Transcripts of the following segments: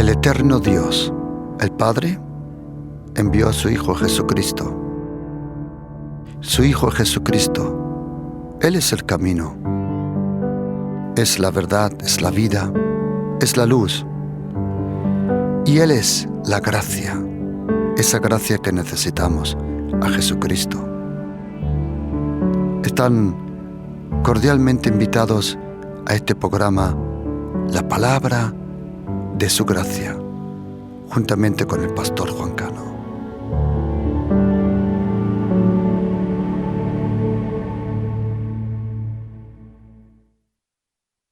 El eterno Dios, el Padre, envió a su Hijo Jesucristo. Su Hijo Jesucristo, Él es el camino, es la verdad, es la vida, es la luz. Y Él es la gracia, esa gracia que necesitamos, a Jesucristo. Están cordialmente invitados a este programa, La Palabra de su Gracia, juntamente con el pastor Juan Cano.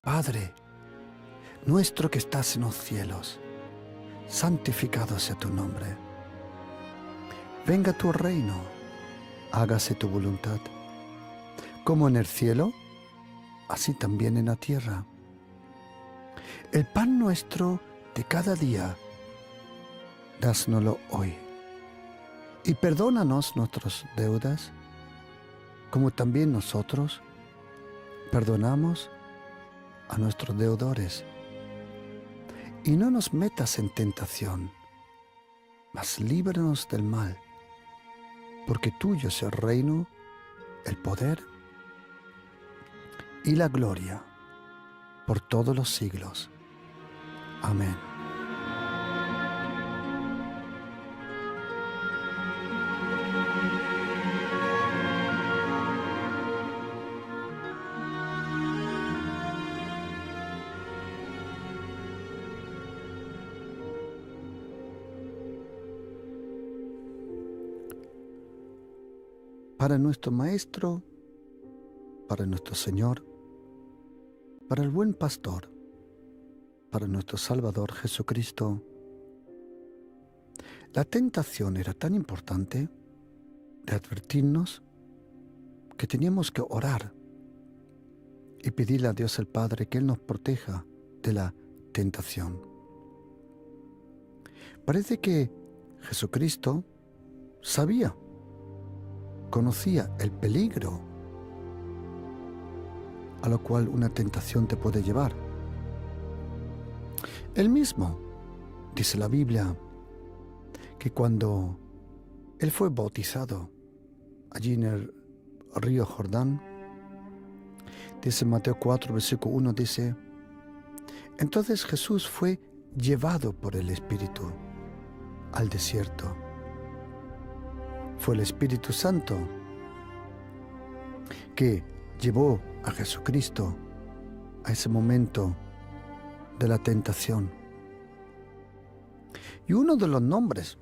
Padre nuestro que estás en los cielos, santificado sea tu nombre. Venga tu reino, hágase tu voluntad, como en el cielo, así también en la tierra. El pan nuestro de cada día, dásnoslo hoy. Y perdónanos nuestras deudas, como también nosotros perdonamos a nuestros deudores. Y no nos metas en tentación, mas líbranos del mal, porque tuyo es el reino, el poder y la gloria por todos los siglos. Amén. Para nuestro Maestro, para nuestro Señor, para el buen pastor, para nuestro Salvador Jesucristo, la tentación era tan importante de advertirnos que teníamos que orar y pedirle a Dios el Padre que Él nos proteja de la tentación. Parece que Jesucristo sabía, conocía el peligro a lo cual una tentación te puede llevar. Él mismo, dice la Biblia, que cuando Él fue bautizado allí en el río Jordán, dice Mateo 4, versículo 1, dice: entonces Jesús fue llevado por el Espíritu al desierto. Fue el Espíritu Santo que llevó a Jesucristo a ese momento de la tentación. Y uno de los nombres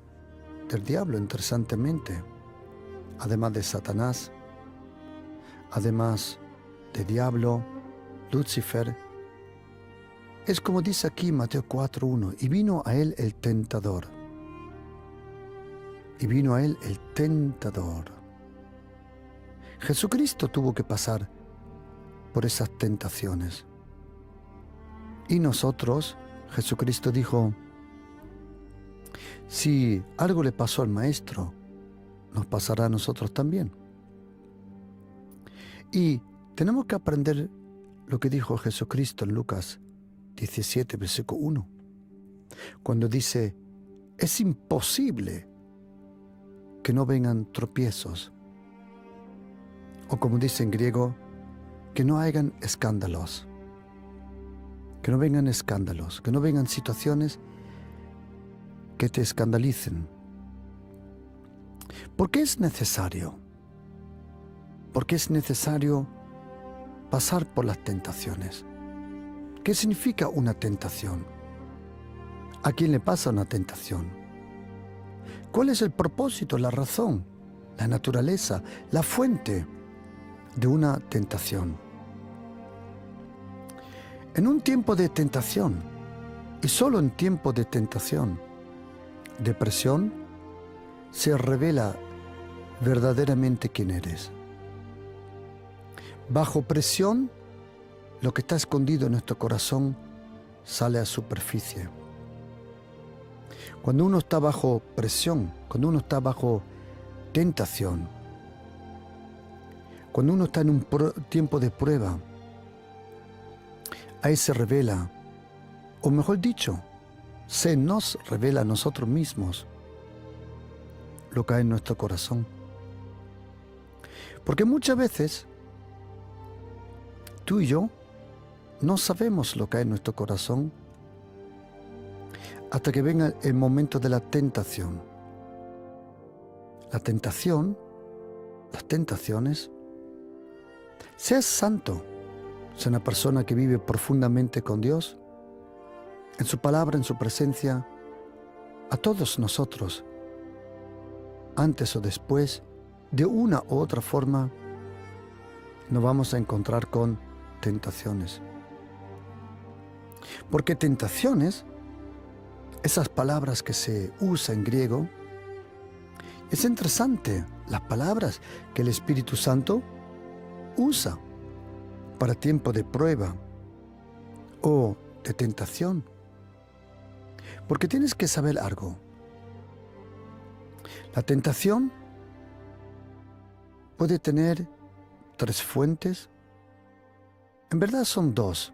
del diablo, interesantemente, además de Satanás, además de diablo, Lucifer, es como dice aquí Mateo 4:1, y vino a él el tentador. Y vino a él el tentador. Jesucristo tuvo que pasar por esas tentaciones. Y nosotros, Jesucristo dijo, si algo le pasó al Maestro, nos pasará a nosotros también. Y tenemos que aprender lo que dijo Jesucristo en Lucas 17, versículo 1, cuando dice, es imposible que no vengan tropiezos, o como dice en griego, que no hayan escándalos, que no vengan escándalos, que no vengan situaciones que te escandalicen. ¿Por qué es necesario? Porque es necesario pasar por las tentaciones. ¿Qué significa una tentación? ¿A quién le pasa una tentación? ¿Cuál es el propósito, la razón, la naturaleza, la fuente de una tentación? En un tiempo de tentación, y solo en tiempo de tentación, de presión, se revela verdaderamente quién eres. Bajo presión, lo que está escondido en nuestro corazón sale a superficie. Cuando uno está bajo presión, cuando uno está bajo tentación, cuando uno está en un tiempo de prueba, ahí se revela, o mejor dicho, se nos revela a nosotros mismos lo que hay en nuestro corazón. Porque muchas veces tú y yo no sabemos lo que hay en nuestro corazón hasta que venga el momento de la tentación. La tentación, las tentaciones, seas santo, sea una persona que vive profundamente con Dios, en su palabra, en su presencia, a todos nosotros, antes o después, de una u otra forma, nos vamos a encontrar con tentaciones. Porque tentaciones, esas palabras que se usan en griego, es interesante las palabras que el Espíritu Santo usa para tiempo de prueba o de tentación. Porque tienes que saber algo. La tentación puede tener 3 fuentes. En verdad son 2,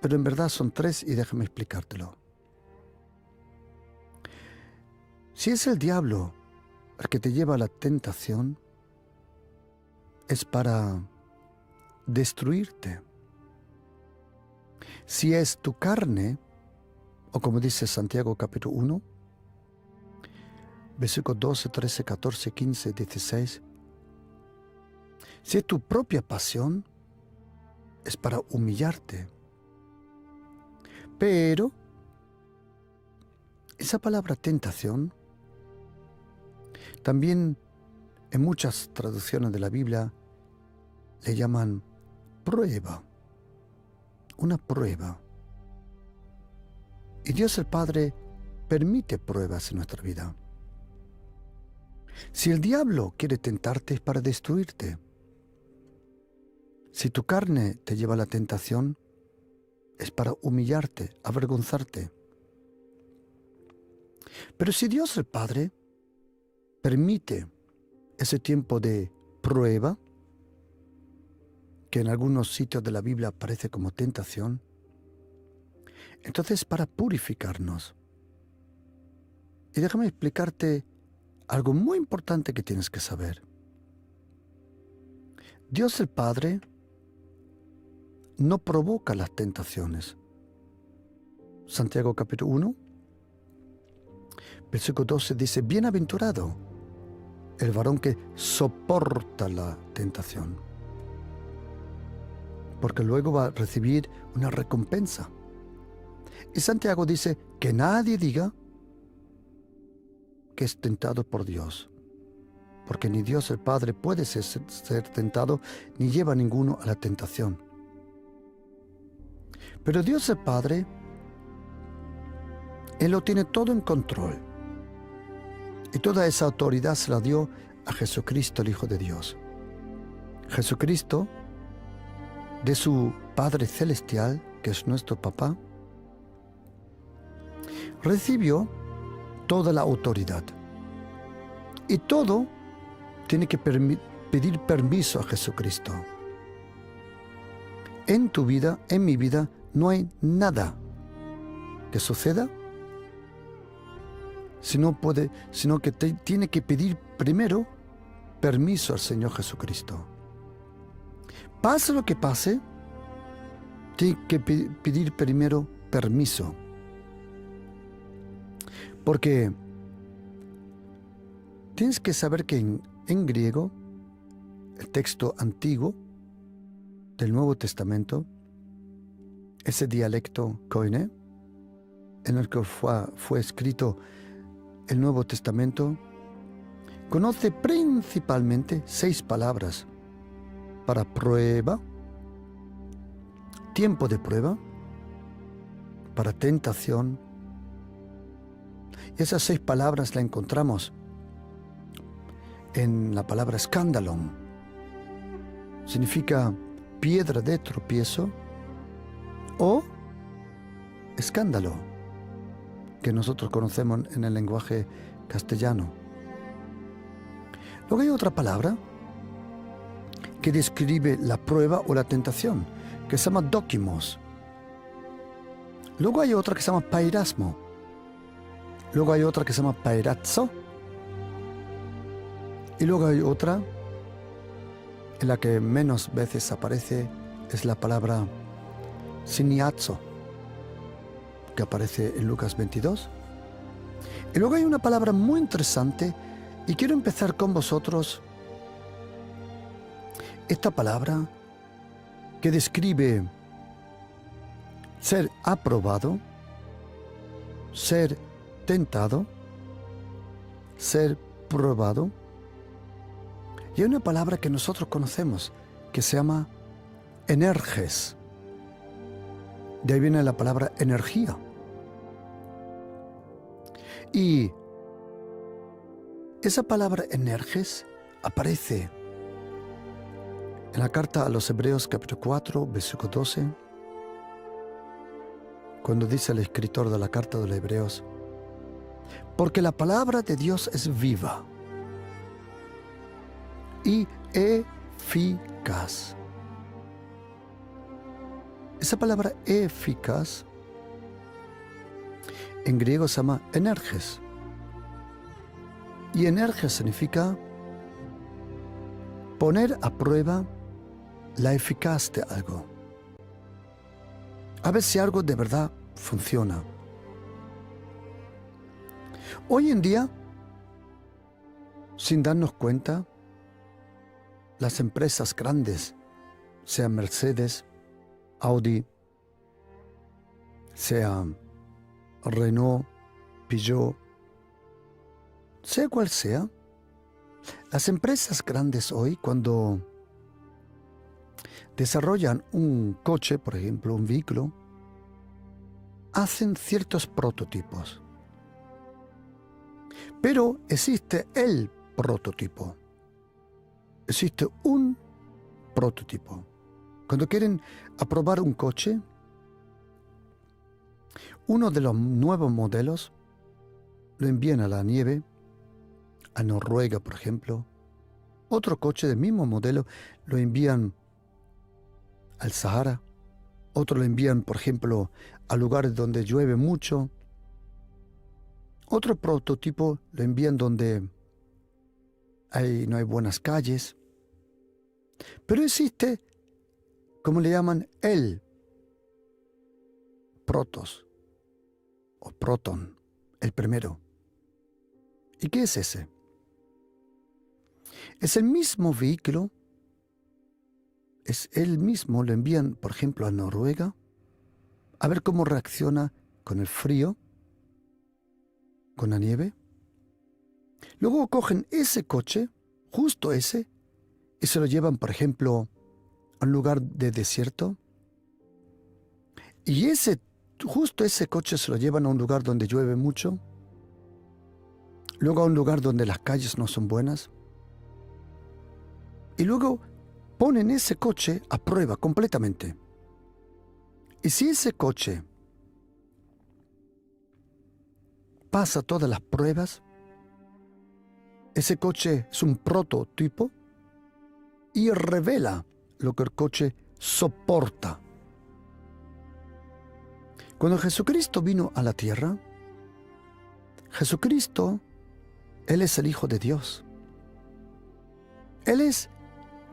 pero en verdad son 3 y déjame explicártelo. Si es el diablo el que te lleva a la tentación, es para destruirte. Si es tu carne, o como dice Santiago capítulo 1, versículos 12, 13, 14, 15, 16, si es tu propia pasión, es para humillarte. Pero esa palabra tentación, también en muchas traducciones de la Biblia le llaman prueba, una prueba. Y Dios el Padre permite pruebas en nuestra vida. Si el diablo quiere tentarte es para destruirte. Si tu carne te lleva a la tentación, es para humillarte, avergonzarte. Pero si Dios el Padre permite ese tiempo de prueba, que en algunos sitios de la Biblia aparece como tentación, entonces para purificarnos. Y déjame explicarte algo muy importante que tienes que saber. Dios el Padre no provoca las tentaciones. Santiago capítulo 1, versículo 12 dice, bienaventurado el varón que soporta la tentación, porque luego va a recibir una recompensa. Y Santiago dice que nadie diga que es tentado por Dios, porque ni Dios el Padre puede ser tentado, ni lleva a ninguno a la tentación. Pero Dios el Padre, Él lo tiene todo en control. Y toda esa autoridad se la dio a Jesucristo, el Hijo de Dios. Jesucristo, de su Padre Celestial, que es nuestro Papá, recibió toda la autoridad. Y todo tiene que pedir permiso a Jesucristo. En tu vida, en mi vida, no hay nada que suceda sino que tiene que pedir primero permiso al Señor Jesucristo. Pase lo que pase, tiene que pedir primero permiso. Porque tienes que saber que en griego, el texto antiguo del Nuevo Testamento, ese dialecto koiné, en el que fue escrito el Nuevo Testamento, conoce principalmente 6 palabras para prueba, tiempo de prueba, para tentación. Y esas 6 palabras las encontramos en la palabra escándalon. Significa piedra de tropiezo o escándalo, que nosotros conocemos en el lenguaje castellano. Luego hay otra palabra que describe la prueba o la tentación, que se llama dókimos. Luego hay otra que se llama pairasmo. Luego hay otra que se llama pairazzo. Y luego hay otra en la que menos veces aparece, es la palabra siniazzo, que aparece en Lucas 22. Y luego hay una palabra muy interesante, y quiero empezar con vosotros esta palabra que describe ser aprobado, ser tentado, ser probado. Y hay una palabra que nosotros conocemos que se llama energes. De ahí viene la palabra energía. Y esa palabra energes aparece en la carta a los Hebreos capítulo 4, versículo 12, cuando dice el escritor de la carta de los Hebreos: porque la palabra de Dios es viva y eficaz. Esa palabra eficaz en griego se llama energes. Y energes significa poner a prueba la eficaz de algo. A ver si algo de verdad funciona. Hoy en día, sin darnos cuenta, las empresas grandes, sea Mercedes, Audi, sea Renault, Peugeot, sea cual sea, las empresas grandes hoy, cuando desarrollan un coche, por ejemplo, un vehículo, hacen ciertos prototipos. Pero existe el prototipo. Existe un prototipo. Cuando quieren aprobar un coche, uno de los nuevos modelos lo envían a la nieve, a Noruega, por ejemplo. Otro coche del mismo modelo lo envían al Sahara. Otro lo envían, por ejemplo, a lugares donde llueve mucho. Otro prototipo lo envían donde no hay buenas calles. Pero existe, como le llaman, el protos o proton, el primero. ¿Y qué es ese? Es el mismo vehículo, es el mismo, lo envían, por ejemplo, a Noruega, a ver cómo reacciona con el frío, con la nieve. Luego cogen ese coche, justo ese, y se lo llevan, por ejemplo, a un lugar de desierto. Y justo ese coche se lo llevan a un lugar donde llueve mucho. Luego a un lugar donde las calles no son buenas. Y luego ponen ese coche a prueba completamente. Y si ese coche pasa todas las pruebas, ese coche es un prototipo y revela lo que el coche soporta. Cuando Jesucristo vino a la tierra, Jesucristo, Él es el Hijo de Dios. Él es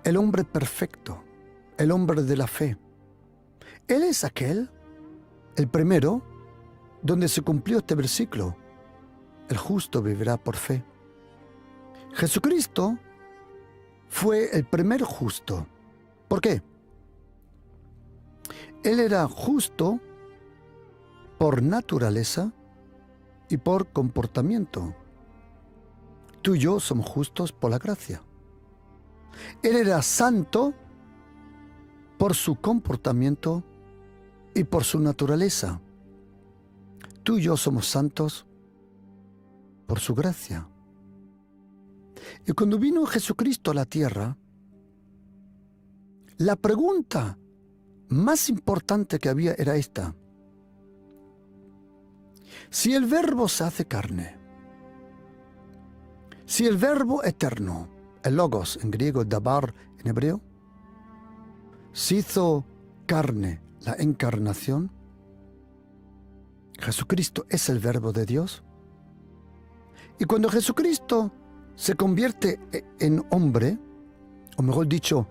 el hombre perfecto, el hombre de la fe. Él es aquel, el primero, donde se cumplió este versículo: el justo vivirá por fe. Jesucristo fue el primer justo. ¿Por qué? Él era justo por naturaleza y por comportamiento. Tú y yo somos justos por la gracia. Él era santo por su comportamiento y por su naturaleza. Tú y yo somos santos por su gracia. Y cuando vino Jesucristo a la tierra, la pregunta más importante que había era esta: si el Verbo se hace carne, si el Verbo eterno, el Logos en griego, Dabar en hebreo, se hizo carne, la encarnación, Jesucristo es el Verbo de Dios. Y cuando Jesucristo se convierte en hombre, o mejor dicho,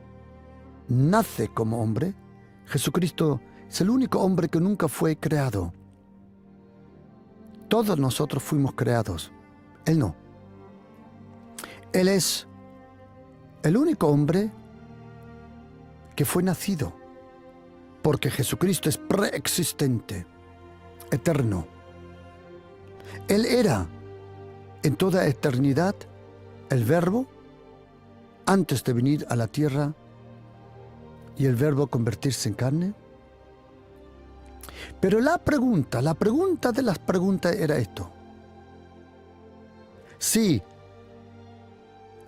nace como hombre, Jesucristo es el único hombre que nunca fue creado. Todos nosotros fuimos creados. Él no. Él es el único hombre que fue nacido, porque Jesucristo es preexistente, eterno. Él era en toda eternidad el Verbo antes de venir a la tierra y el Verbo convertirse en carne. Pero la pregunta de las preguntas era esto. Si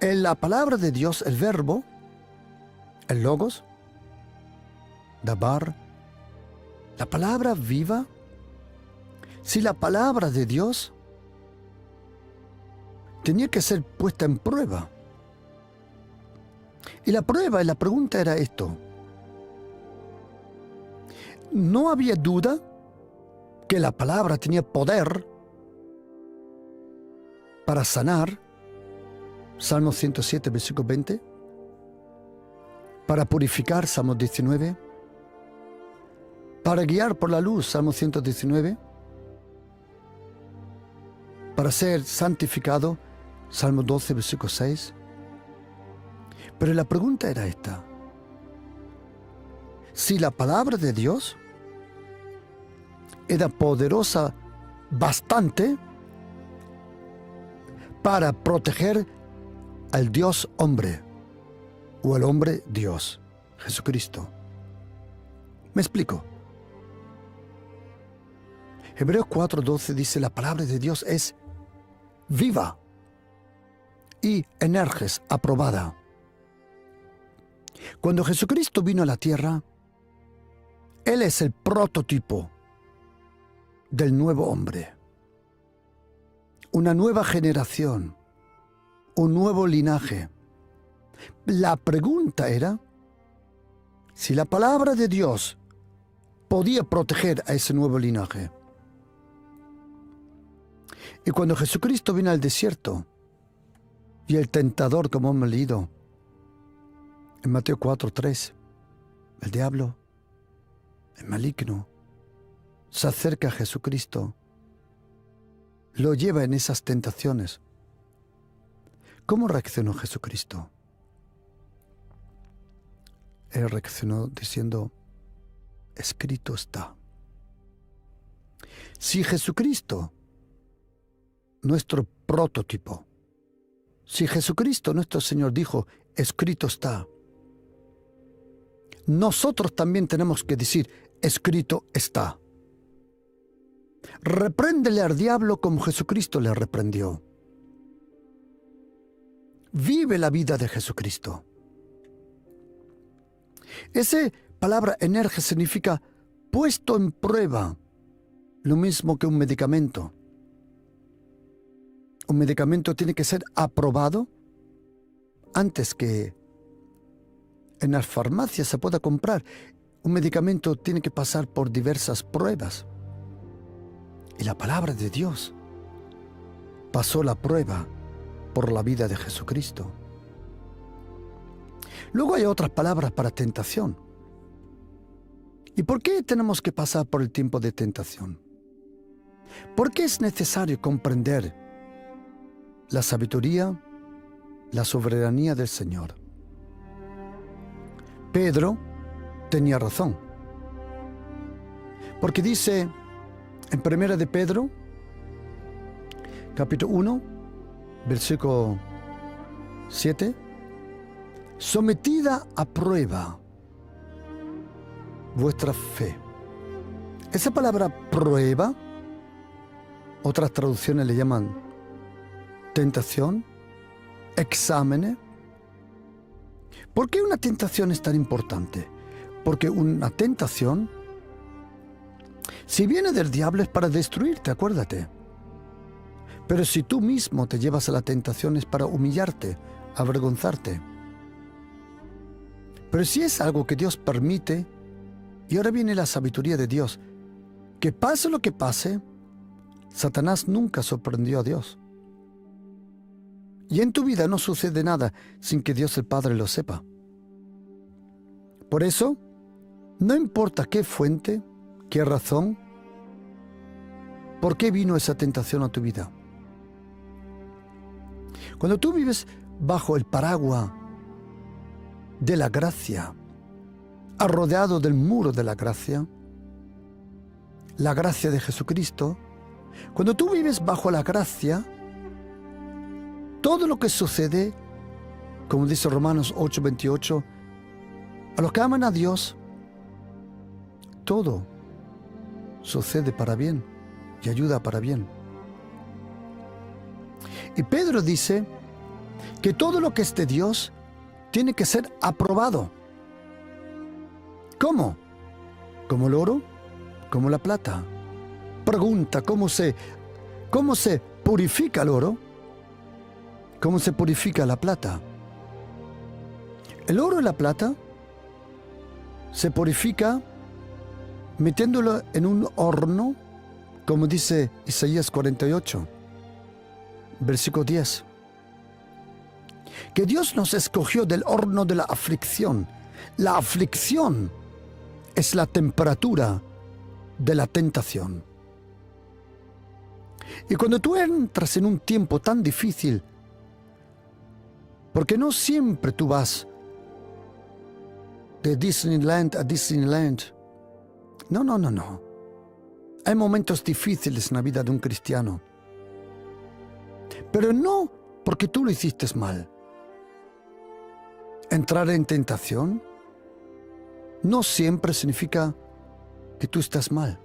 en la palabra de Dios, el Verbo, el Logos, Dabar, la palabra viva, si la palabra de Dios tenía que ser puesta en prueba. Y la prueba y la pregunta era esto. No había duda que la palabra tenía poder para sanar, Salmo 107, versículo 20, para purificar, Salmo 19, para guiar por la luz, Salmo 119, para ser santificado, Salmo 12, versículo 6. Pero la pregunta era esta. Si la palabra de Dios era poderosa bastante para proteger al Dios hombre o al hombre Dios, Jesucristo. ¿Me explico? Hebreos 4:12 dice: la palabra de Dios es viva y energes, aprobada. Cuando Jesucristo vino a la tierra, Él es el prototipo del nuevo hombre, una nueva generación, un nuevo linaje. La pregunta era si la palabra de Dios podía proteger a ese nuevo linaje. Y cuando Jesucristo vino al desierto, y el tentador, como hemos leído en Mateo 4:3, el diablo, el maligno, se acerca a Jesucristo, lo lleva en esas tentaciones. ¿Cómo reaccionó Jesucristo? Él reaccionó diciendo: escrito está. Si Jesucristo, nuestro prototipo, si Jesucristo, nuestro Señor, dijo: escrito está, nosotros también tenemos que decir: escrito está. Repréndele al diablo como Jesucristo le reprendió. Vive la vida de Jesucristo. Esa palabra energe significa puesto en prueba, lo mismo que un medicamento. Un medicamento tiene que ser aprobado antes que en las farmacias se pueda comprar. Un medicamento tiene que pasar por diversas pruebas. Y la palabra de Dios pasó la prueba por la vida de Jesucristo. Luego hay otras palabras para tentación. ¿Y por qué tenemos que pasar por el tiempo de tentación? ¿Por qué es necesario comprender la sabiduría, la soberanía del Señor? Pedro tenía razón, porque dice en 1 de Pedro, capítulo 1, versículo 7, sometida a prueba vuestra fe. Esa palabra prueba, otras traducciones le llaman tentación, exámenes. ¿Por qué una tentación es tan importante? Porque una tentación, si viene del diablo, es para destruirte, acuérdate. Pero si tú mismo te llevas a la tentación, es para humillarte, avergonzarte. Pero si es algo que Dios permite, y ahora viene la sabiduría de Dios, que pase lo que pase, Satanás nunca sorprendió a Dios. Y en tu vida no sucede nada sin que Dios el Padre lo sepa. Por eso, no importa qué fuente, qué razón, por qué vino esa tentación a tu vida. Cuando tú vives bajo el paraguas de la gracia, rodeado del muro de la gracia de Jesucristo, cuando tú vives bajo la gracia, todo lo que sucede, como dice Romanos 8:28, a los que aman a Dios, todo sucede para bien y ayuda para bien. Y Pedro dice que todo lo que es de Dios tiene que ser aprobado. ¿Cómo? ¿Como el oro? ¿Como la plata? Pregunta, ¿cómo se purifica el oro? ¿Cómo se purifica la plata? El oro y la plata se purifica metiéndolo en un horno, como dice Isaías 48, versículo 10. Que Dios nos escogió del horno de la aflicción. La aflicción es la temperatura de la tentación. Y cuando tú entras en un tiempo tan difícil, porque no siempre tú vas de Disneyland a Disneyland. No. Hay momentos difíciles en la vida de un cristiano. Pero no porque tú lo hiciste mal. Entrar en tentación no siempre significa que tú estás mal.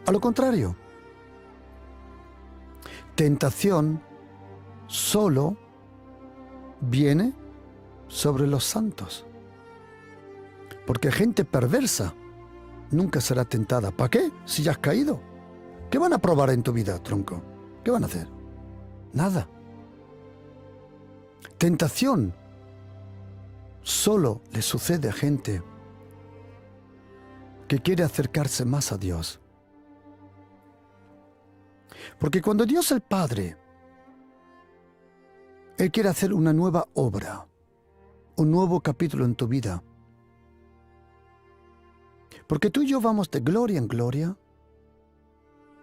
A lo contrario, tentación solo viene sobre los santos. Porque gente perversa nunca será tentada. ¿Para qué? Si ya has caído. ¿Qué van a probar en tu vida, tronco? ¿Qué van a hacer? Nada. Tentación solo le sucede a gente que quiere acercarse más a Dios. Porque cuando Dios el Padre, Él quiere hacer una nueva obra, un nuevo capítulo en tu vida. Porque tú y yo vamos de gloria en gloria,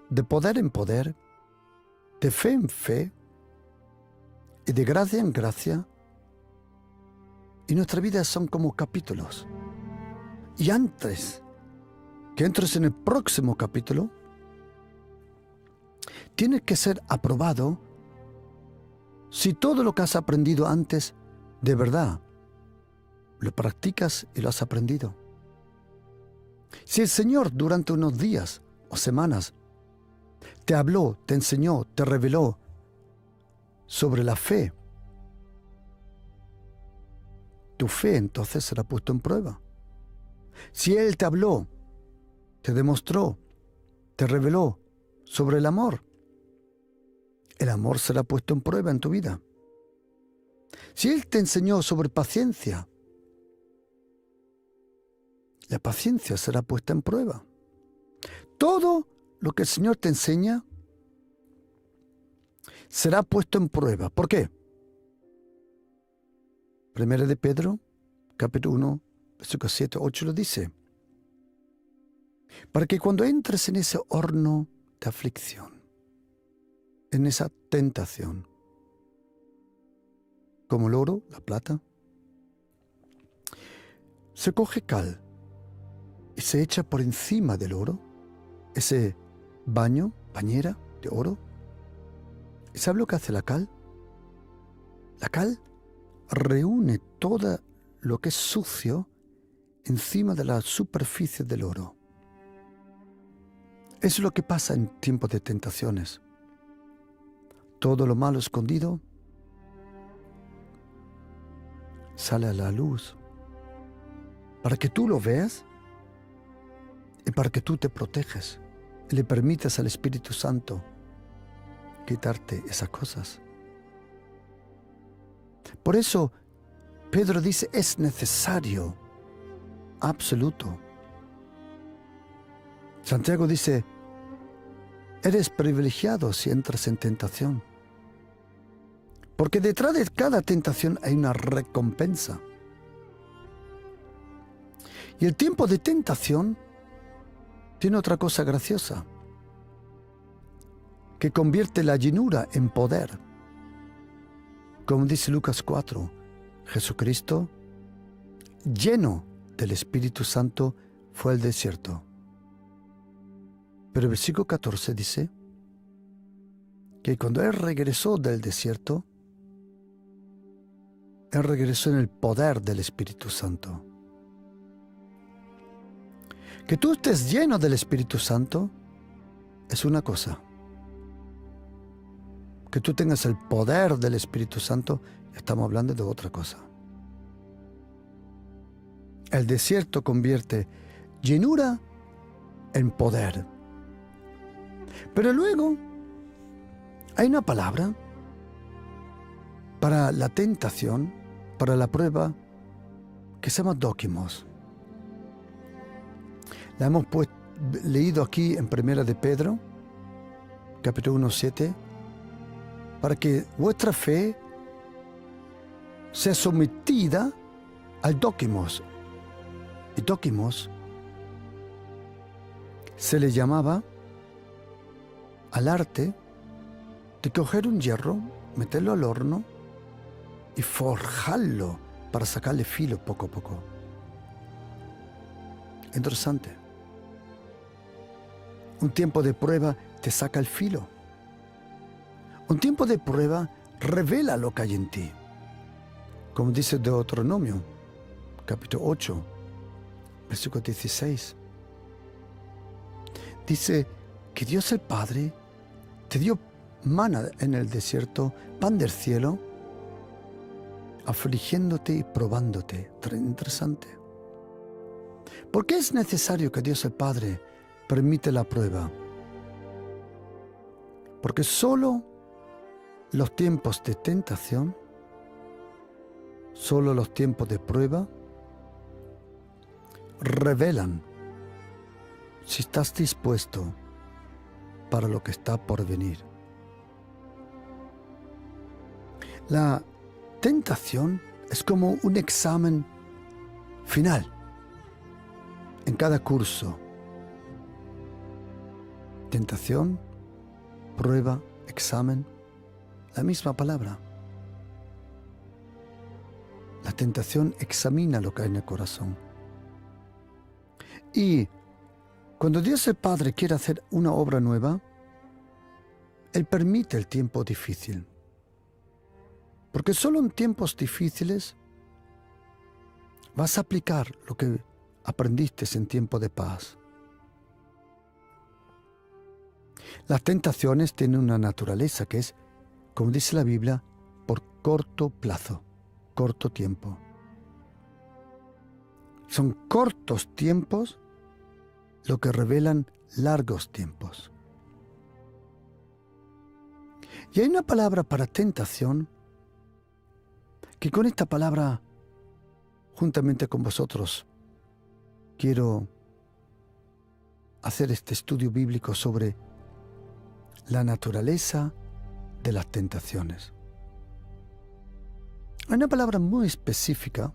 de poder en poder, de fe en fe y de gracia en gracia. Y nuestras vidas son como capítulos. Y antes que entres en el próximo capítulo, tienes que ser aprobado si todo lo que has aprendido antes, de verdad, lo practicas y lo has aprendido. Si el Señor durante unos días o semanas te habló, te enseñó, te reveló sobre la fe, tu fe entonces será puesta en prueba. Si Él te habló, te demostró, te reveló sobre el amor será puesto en prueba en tu vida. Si Él te enseñó sobre paciencia, la paciencia será puesta en prueba. Todo lo que el Señor te enseña será puesto en prueba. ¿Por qué? Primera de Pedro, capítulo 1, versículo 7, 8 lo dice. Para que cuando entres en ese horno de aflicción, en esa tentación, como el oro, la plata, se coge cal y se echa por encima del oro, ese bañera de oro. ¿Y sabe lo que hace la cal? La cal reúne todo lo que es sucio encima de la superficie del oro. Eso es lo que pasa en tiempos de tentaciones. Todo lo malo escondido sale a la luz para que tú lo veas y para que tú te proteges y le permitas al Espíritu Santo quitarte esas cosas. Por eso Pedro dice, es necesario, absoluto. Santiago dice, eres privilegiado si entras en tentación. Porque detrás de cada tentación hay una recompensa. Y el tiempo de tentación tiene otra cosa graciosa, que convierte la llenura en poder. Como dice Lucas 4, Jesucristo, lleno del Espíritu Santo, fue al desierto. Pero el versículo 14 dice que cuando Él regresó del desierto, Él regresó en el poder del Espíritu Santo. Que tú estés lleno del Espíritu Santo es una cosa. Que tú tengas el poder del Espíritu Santo, estamos hablando de otra cosa. El desierto convierte llenura en poder. Pero luego hay una palabra para la tentación, para la prueba, que se llama dóquimos. La hemos leído aquí en Primera de Pedro, capítulo 1, 7, para que vuestra fe sea sometida al dóquimos. Y dóquimos se le llamaba al arte de coger un hierro, meterlo al horno y forjarlo para sacarle filo poco a poco. Interesante. Un tiempo de prueba te saca el filo. Un tiempo de prueba revela lo que hay en ti. Como dice Deuteronomio, capítulo 8, versículo 16. Dice que Dios el Padre te dio maná en el desierto, pan del cielo, afligiéndote y probándote. Interesante. ¿Por qué es necesario que Dios el Padre permite la prueba? Porque solo los tiempos de tentación, solo los tiempos de prueba, revelan si estás dispuesto para lo que está por venir. La tentación es como un examen final en cada curso. Tentación, prueba, examen, la misma palabra. La tentación examina lo que hay en el corazón. Y cuando Dios el Padre quiere hacer una obra nueva, Él permite el tiempo difícil. Porque solo en tiempos difíciles vas a aplicar lo que aprendiste en tiempo de paz. Las tentaciones tienen una naturaleza que es, como dice la Biblia, por corto plazo, corto tiempo. Son cortos tiempos lo que revelan largos tiempos. Y hay una palabra para tentación que con esta palabra, juntamente con vosotros, quiero hacer este estudio bíblico sobre la naturaleza de las tentaciones. Hay una palabra muy específica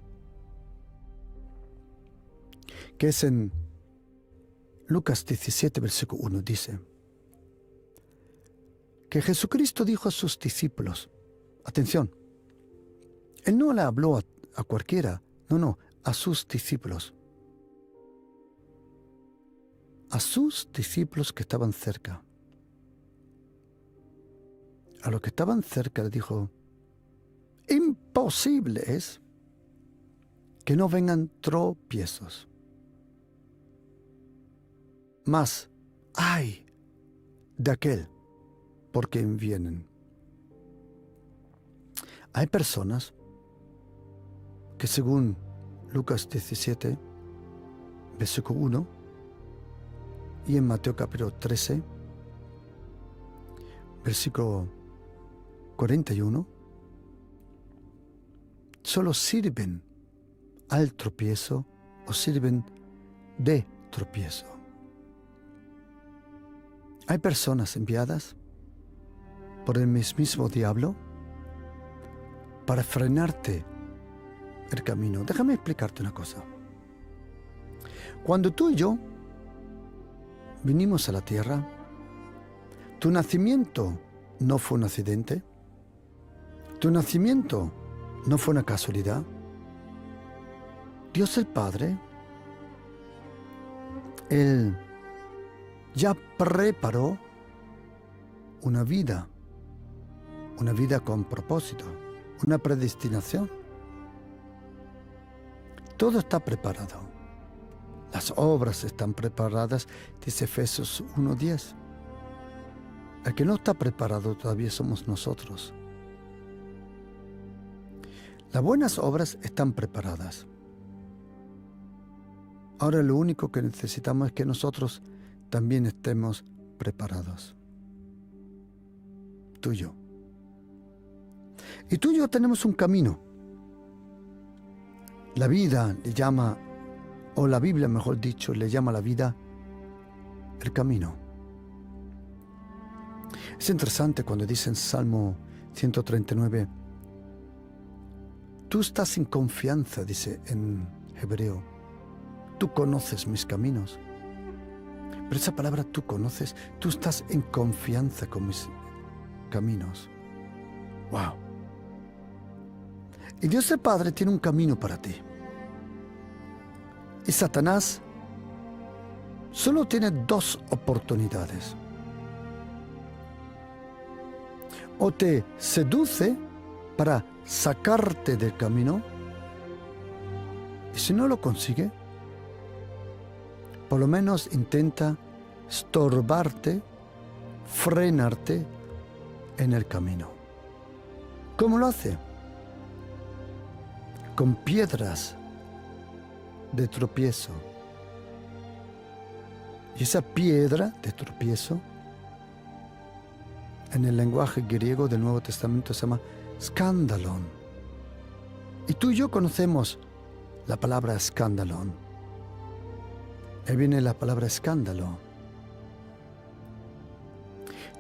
que es en Lucas 17, versículo 1, dice que Jesucristo dijo a sus discípulos, atención, Él no le habló a cualquiera, no, a sus discípulos. A sus discípulos que estaban cerca. A los que estaban cerca le dijo, imposible es que no vengan tropiezos. Mas, ay de aquel por quien vienen. Hay personas que según Lucas 17, versículo 1, y en Mateo capítulo 13, versículo 41, solo sirven al tropiezo o sirven de tropiezo. Hay personas enviadas por el mismo diablo para frenarte el camino. Déjame explicarte una cosa. Cuando tú y yo vinimos a la tierra, tu nacimiento no fue un accidente. Tu nacimiento no fue una casualidad. Dios el Padre, Él ya preparó una vida con propósito, una predestinación. Todo está preparado. Las obras están preparadas, dice Efesios 1:10. El que no está preparado todavía somos nosotros. Las buenas obras están preparadas. Ahora lo único que necesitamos es que nosotros también estemos preparados. Tú y yo. Y tú y yo tenemos un camino. La vida le llama, o la Biblia mejor dicho, le llama a la vida el camino. Es interesante cuando dice en Salmo 139, tú estás en confianza, dice en hebreo, tú conoces mis caminos. Pero esa palabra tú conoces, tú estás en confianza con mis caminos. ¡Wow! Y Dios el Padre tiene un camino para ti. Y Satanás solo tiene dos oportunidades. O te seduce para sacarte del camino, y si no lo consigue, por lo menos intenta estorbarte, frenarte en el camino. ¿Cómo lo hace? Con piedras de tropiezo. Y esa piedra de tropiezo, en el lenguaje griego del Nuevo Testamento, se llama escandalón. Y tú y yo conocemos la palabra escandalón. Ahí viene la palabra escándalo.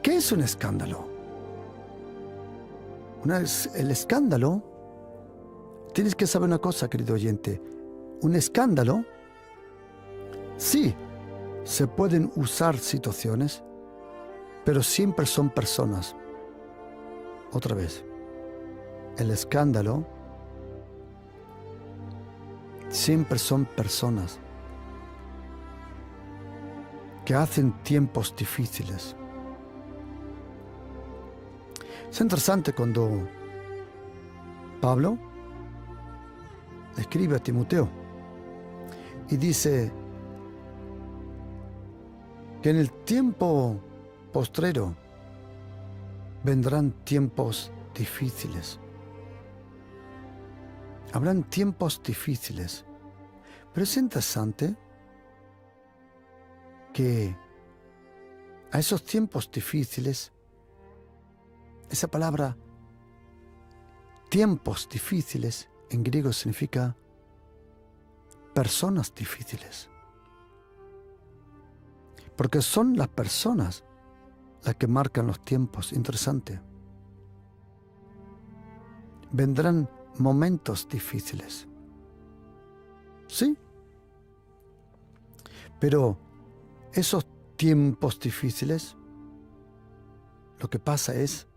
¿Qué es un escándalo? El escándalo, tienes que saber una cosa, querido oyente. Un escándalo, sí, se pueden usar situaciones, pero siempre son personas. Otra vez, el escándalo siempre son personas que hacen tiempos difíciles. Es interesante cuando Pablo le escribe a Timoteo y dice que en el tiempo postrero vendrán tiempos difíciles. Habrán tiempos difíciles. Pero es interesante que a esos tiempos difíciles, esa palabra tiempos difíciles en griego significa personas difíciles. Porque son las personas las que marcan los tiempos. Interesante. Vendrán momentos difíciles. Sí. Pero esos tiempos difíciles, lo que pasa es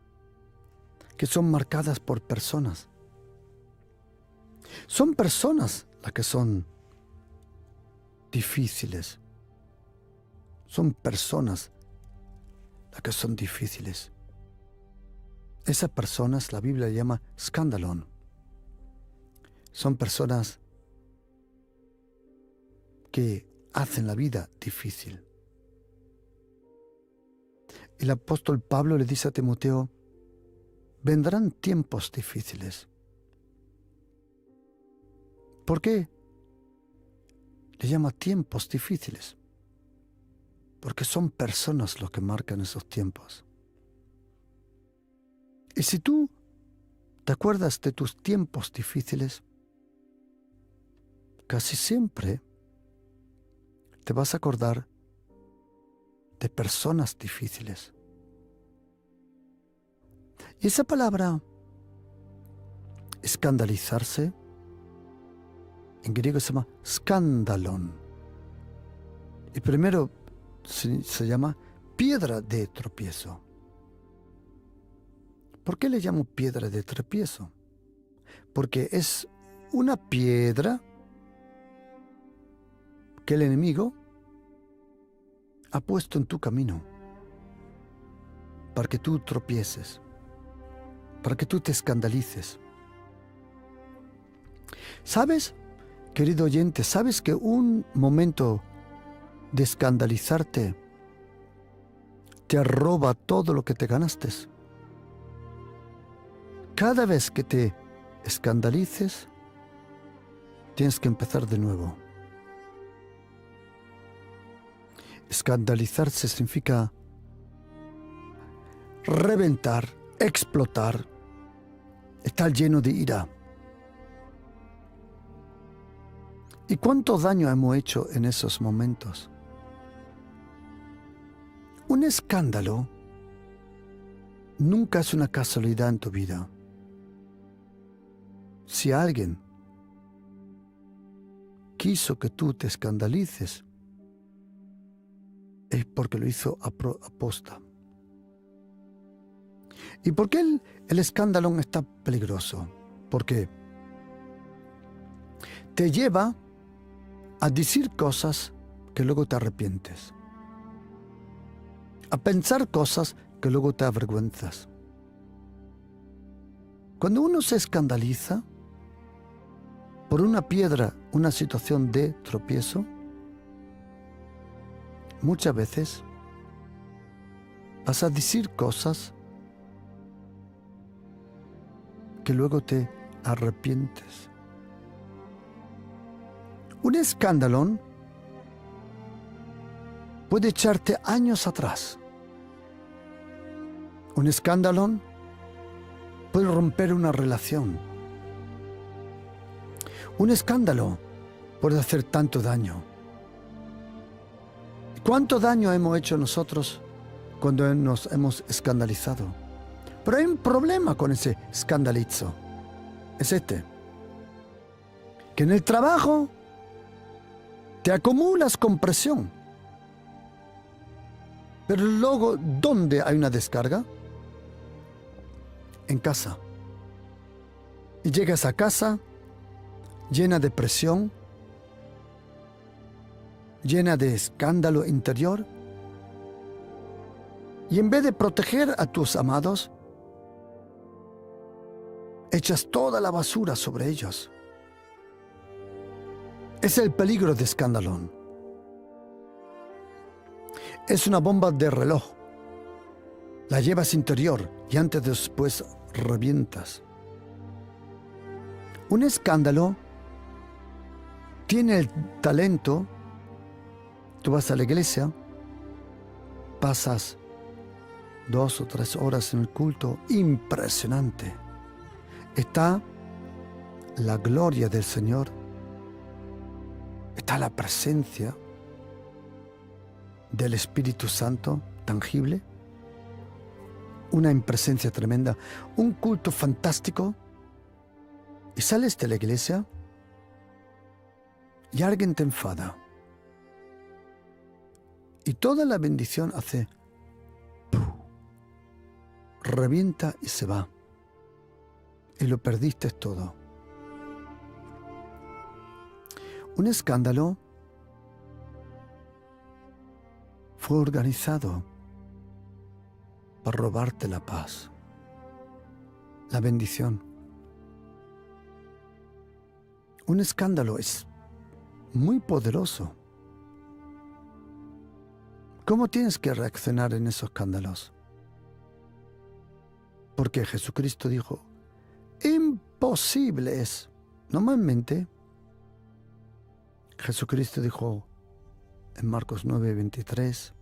que son marcadas por personas. Son personas las que son difíciles. Son personas las que son difíciles. Esas personas la Biblia llama escandalón. Son personas que hacen la vida difícil. El apóstol Pablo le dice a Timoteo, vendrán tiempos difíciles. ¿Por qué le llama tiempos difíciles? Porque son personas los que marcan esos tiempos. Y si tú te acuerdas de tus tiempos difíciles, casi siempre te vas a acordar de personas difíciles. Y esa palabra, escandalizarse, en griego se llama skandalon. Y primero se llama piedra de tropiezo. ¿Por qué le llamo piedra de tropiezo? Porque es una piedra que el enemigo ha puesto en tu camino para que tú tropieces, para que tú te escandalices. ¿Sabes, querido oyente, sabes que un momento de escandalizarte te roba todo lo que te ganaste? Cada vez que te escandalices, tienes que empezar de nuevo. Escandalizarse significa reventar, explotar, estar lleno de ira. ¿Y cuánto daño hemos hecho en esos momentos? Un escándalo nunca es una casualidad en tu vida. Si alguien quiso que tú te escandalices, es porque lo hizo aposta. ¿Y por qué el escándalo está peligroso? Porque te lleva a decir cosas que luego te arrepientes, a pensar cosas que luego te avergüenzas. Cuando uno se escandaliza por una piedra, una situación de tropiezo, muchas veces vas a decir cosas que luego te arrepientes. Un escándalo puede echarte años atrás. Un escándalo puede romper una relación. Un escándalo puede hacer tanto daño. ¿Cuánto daño hemos hecho nosotros cuando nos hemos escandalizado? Pero hay un problema con ese escandalizo. Es este. Que en el trabajo te acumulas con presión. Pero luego, ¿dónde hay una descarga? En casa. Y llegas a casa llena de presión, llena de escándalo interior, y en vez de proteger a tus amados, echas toda la basura sobre ellos. Es el peligro de escándalo. Es una bomba de reloj. La llevas interior y antes o después revientas. Un escándalo tiene el talento. Tú vas a la iglesia, pasas 2 o 3 horas en el culto, impresionante. Está la gloria del Señor, está la presencia del Espíritu Santo tangible, una presencia tremenda, un culto fantástico, y sales de la iglesia y alguien te enfada. Y toda la bendición hace ¡puf! Revienta y se va. Y lo perdiste todo. Un escándalo fue organizado para robarte la paz, la bendición. Un escándalo es muy poderoso. ¿Cómo tienes que reaccionar en esos escándalos? Porque Jesucristo dijo, imposible es. Normalmente, Jesucristo dijo en Marcos 9:23,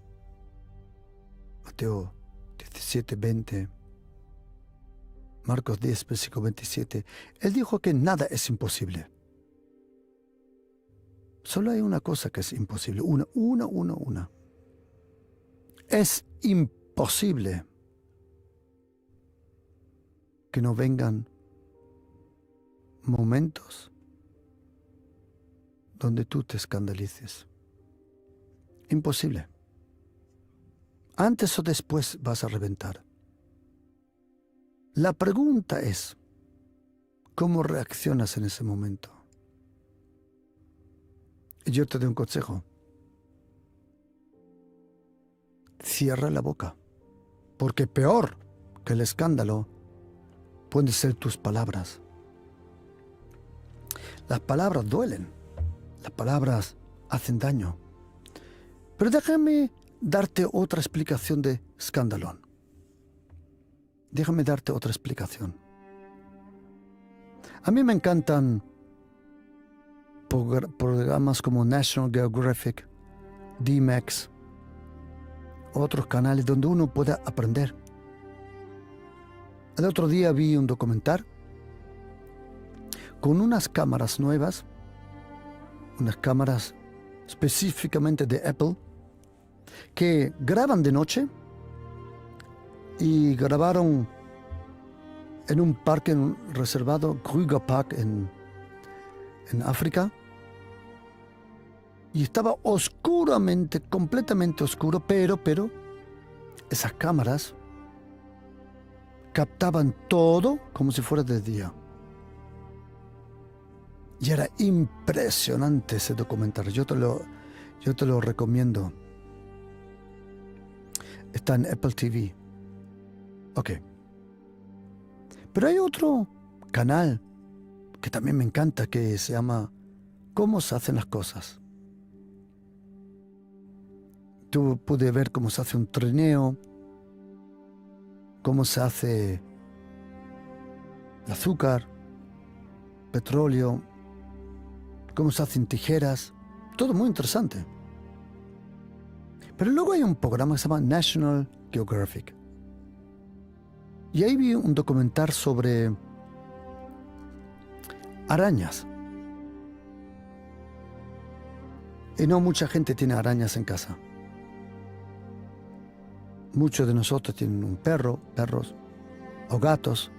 Mateo 17:20, Marcos 10, versículo 27, Él dijo que nada es imposible. Solo hay una cosa que es imposible, una. Es imposible que no vengan momentos donde tú te escandalices. Imposible. Antes o después vas a reventar. La pregunta es, ¿cómo reaccionas en ese momento? Y yo te doy un consejo. Cierra la boca, porque peor que el escándalo pueden ser tus palabras. Las palabras duelen, las palabras hacen daño. Pero déjame darte otra explicación de escándalo. Déjame darte otra explicación. A mí me encantan programas como National Geographic, D-Max, otros canales donde uno pueda aprender. El otro día vi un documental con unas cámaras nuevas, unas cámaras específicamente de Apple, que graban de noche y grabaron en un parque reservado, Kruger Park, en África, y estaba oscuramente, completamente oscuro, pero esas cámaras captaban todo como si fuera de día. Y era impresionante ese documental. Yo te lo recomiendo. Está en Apple TV. Ok. Pero hay otro canal que también me encanta, que se llama ¿Cómo se hacen las cosas? Tú puedes ver cómo se hace un trineo, cómo se hace el azúcar, petróleo, cómo se hacen tijeras, todo muy interesante. Pero luego hay un programa que se llama National Geographic. Y ahí vi un documental sobre arañas. Y no mucha gente tiene arañas en casa. Muchos de nosotros tienen un perros o gatos.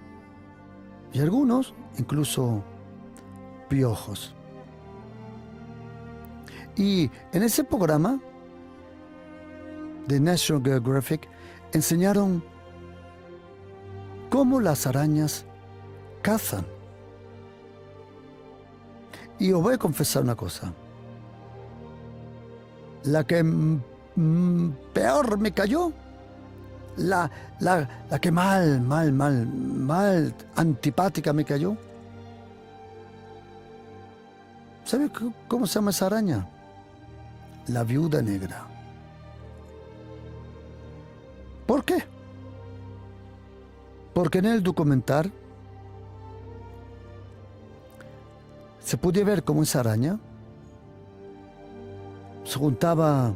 Y algunos incluso piojos. Y en ese programa de National Geographic enseñaron cómo las arañas cazan. Y os voy a confesar una cosa. La que peor me cayó, la que mal antipática me cayó. ¿Sabe cómo se llama esa araña? La viuda negra. ¿Por qué? Porque en el documental se puede ver cómo esa araña se juntaba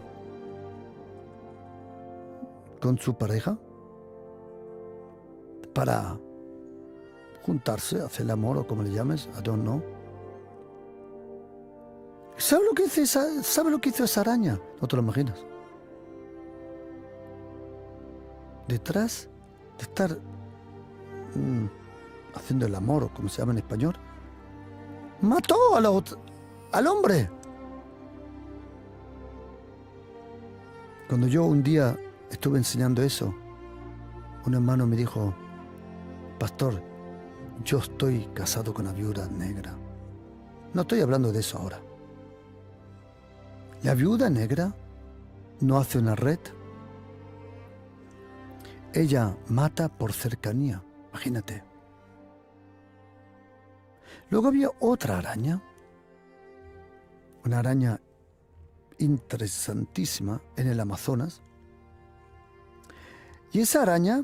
con su pareja para juntarse, hacer el amor o como le llames, I don't know. ¿Sabe lo que hizo esa araña? No te lo imaginas. Detrás de estar haciendo el amor, o como se llama en español, mató al hombre. Cuando yo un día estuve enseñando eso, un hermano me dijo: pastor, yo estoy casado con una viuda negra. No estoy hablando de eso ahora. La viuda negra no hace una red. Ella mata por cercanía. Imagínate. Luego había otra araña. Una araña interesantísima en el Amazonas. Y esa araña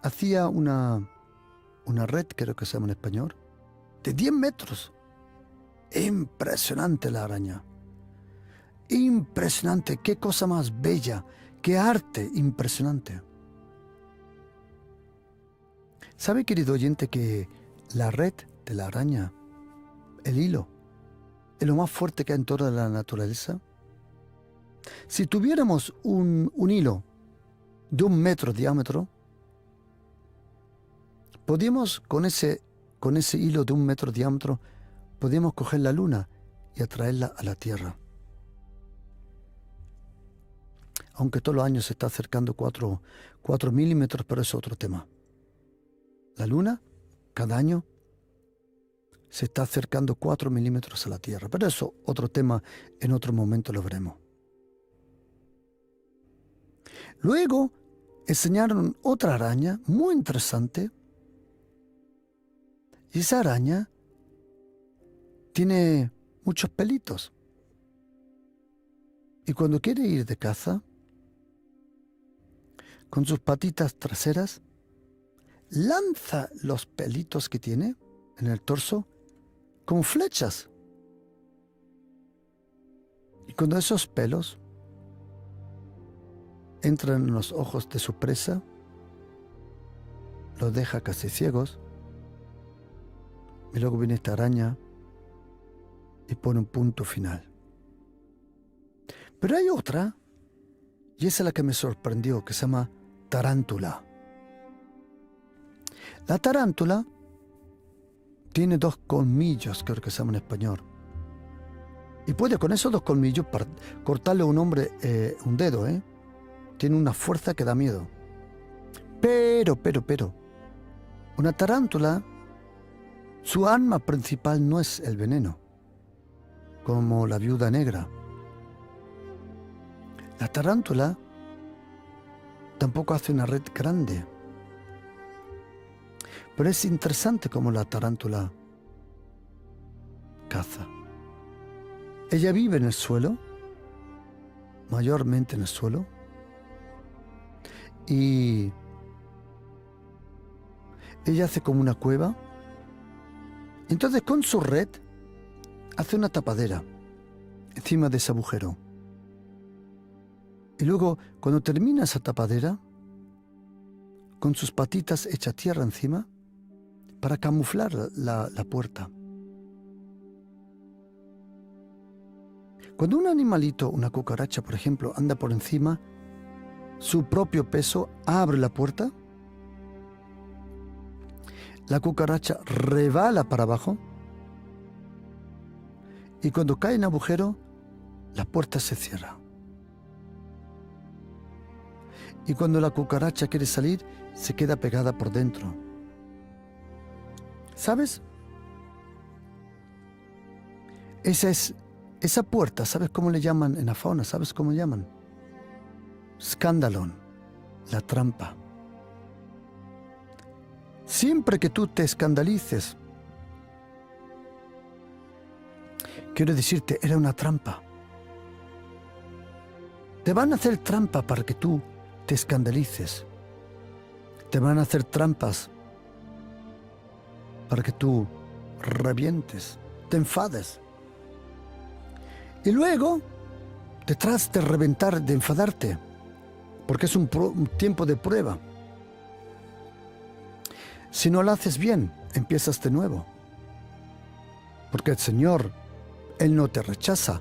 hacía una red, creo que se llama en español, de 10 metros. Impresionante la araña. Impresionante. Qué cosa más bella. Qué arte impresionante. ¿Sabe, querido oyente, que la red de la araña, el hilo, es lo más fuerte que hay en toda la naturaleza? Si tuviéramos un hilo de 1 metro de diámetro, podíamos con ese hilo de 1 metro de diámetro, podíamos coger la luna y atraerla a la Tierra. Aunque todos los años se está acercando 4 milímetros, pero es otro tema. La luna, cada año, se está acercando 4 milímetros a la Tierra. Pero eso, otro tema, en otro momento lo veremos. Luego, enseñaron otra araña muy interesante. Y esa araña tiene muchos pelitos. Y cuando quiere ir de caza, con sus patitas traseras, lanza los pelitos que tiene en el torso como flechas. Y cuando esos pelos entran en los ojos de su presa, los deja casi ciegos, y luego viene esta araña y pone un punto final. Pero hay otra, y esa es la que me sorprendió, que se llama tarántula. La tarántula tiene 2 colmillos, creo que se llama en español. Y puede con esos 2 colmillos cortarle a un hombre un dedo, ¿eh? Tiene una fuerza que da miedo. Pero, una tarántula, su arma principal no es el veneno, como la viuda negra. La tarántula tampoco hace una red grande. Pero es interesante cómo la tarántula caza. Ella vive en el suelo, mayormente en el suelo, y ella hace como una cueva. Entonces con su red hace una tapadera encima de ese agujero. Y luego, cuando termina esa tapadera, con sus patitas echa tierra encima para camuflar la puerta. Cuando un animalito, una cucaracha, por ejemplo, anda por encima, su propio peso abre la puerta, la cucaracha rebala para abajo, y cuando cae en agujero, la puerta se cierra. Y cuando la cucaracha quiere salir, se queda pegada por dentro. ¿Sabes? Esa puerta, ¿sabes cómo le llaman en la fauna? ¿Sabes cómo le llaman? Scandalon, la trampa. Siempre que tú te escandalices, quiero decirte, era una trampa. Te van a hacer trampa para que tú te escandalices. Te van a hacer trampas para que tú revientes, te enfades. Y luego, detrás de reventar, de enfadarte, porque es un tiempo de prueba. Si no lo haces bien, empiezas de nuevo. Porque el Señor, Él no te rechaza,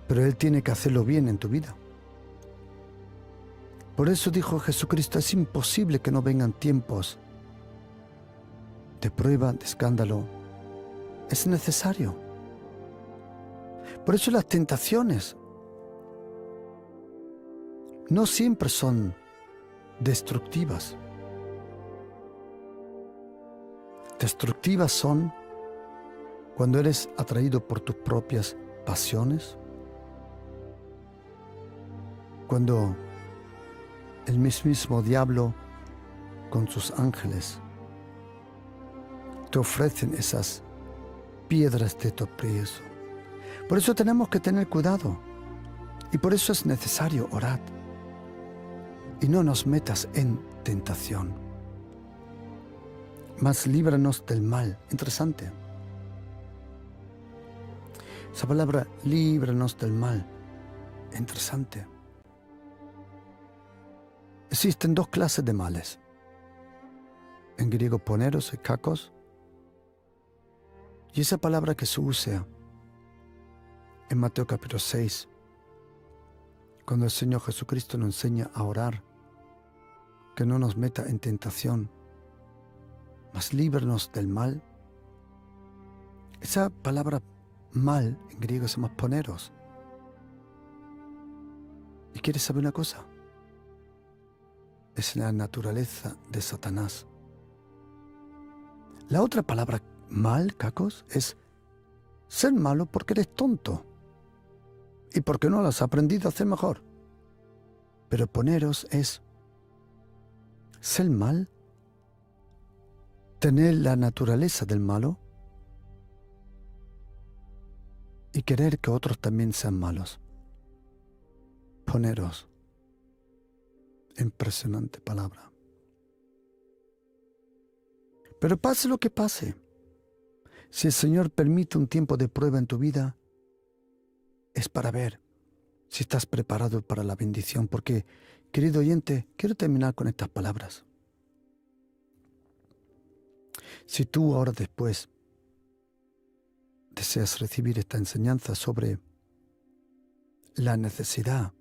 pero Él tiene que hacerlo bien en tu vida. Por eso dijo Jesucristo, es imposible que no vengan tiempos de prueba, de escándalo. Es necesario. Por eso las tentaciones no siempre son destructivas. Destructivas son cuando eres atraído por tus propias pasiones, cuando el mismo diablo con sus ángeles te ofrecen esas piedras de tropiezo. Por eso tenemos que tener cuidado y por eso es necesario orar y no nos metas en tentación, mas líbranos del mal. Interesante esa palabra, líbranos del mal. Interesante. Existen 2 clases de males. En griego, poneros y kakos. Y esa palabra que se usa en Mateo capítulo 6, Cuando el Señor Jesucristo nos enseña a orar, que no nos meta en tentación, mas líbranos del mal. Esa palabra mal en griego se llama poneros. ¿Y quieres saber una cosa? Es la naturaleza de Satanás. La otra palabra mal, cacos, es ser malo porque eres tonto y porque no lo has aprendido a hacer mejor. Pero poneros es ser mal, tener la naturaleza del malo y querer que otros también sean malos. Poneros. Impresionante palabra. Pero pase lo que pase, si el Señor permite un tiempo de prueba en tu vida, es para ver si estás preparado para la bendición. Porque, querido oyente, quiero terminar con estas palabras. Si tú ahora después deseas recibir esta enseñanza sobre la necesidad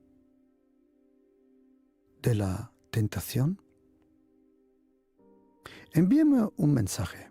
de la tentación, envíame un mensaje